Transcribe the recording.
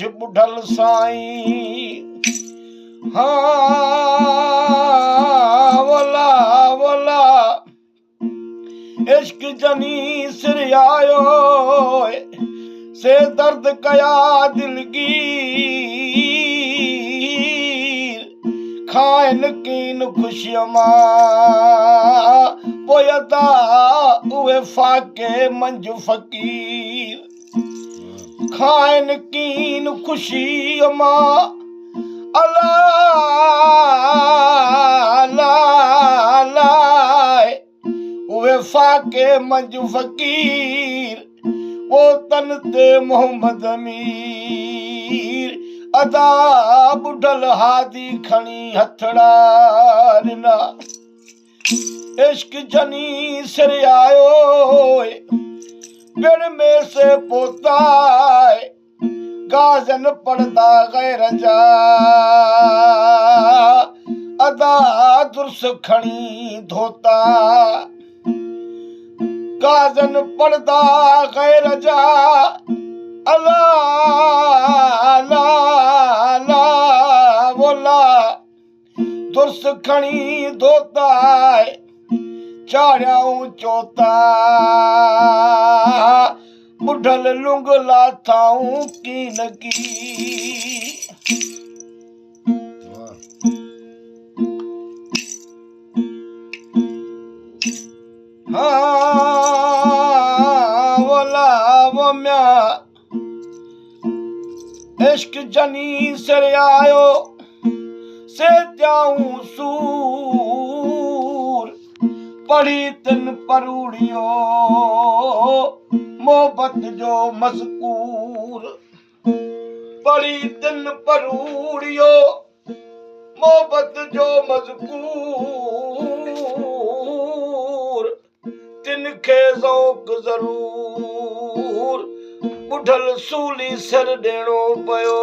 बुढ़ल साईं। हाँ वोला वोला इश्क जनी सिर आयो से दर्द कया दिलगीर। खाइन कीन खुशियों मां पोयता उहे फाके मंज फकीर। खाइन कीन खुशियों मां अल्लाह उहे फाके मंज फकीर। वो तन ते मोहम्मद अमीर अदा बुढ़ल हादी खणी हथड़ा ॾिना। इश्क जनी सिर आयो पेड़ में से पोता गाजन पड़दा गैर जा अदा दुर्स खणी धोता। गाजन पड़दा गैर जा अल्लाह बोला दुर्स खणी धोता। चाड़ियाऊं चोता बुढ़ल लुंग लाथाऊं की न की। हाँ बोला वो म्या इश्क जनी सिर आयो से जाऊं सूर। पढ़ी तिन परूड़ियो मोहब्बत जो मज़कूर। पढ़ी तिन परूड़ियो मोहब्बत जो मज़कूर। तिन खे ज़ौक़ ज़रूर बुढ़ल सूली सिर ॾियणो पियो।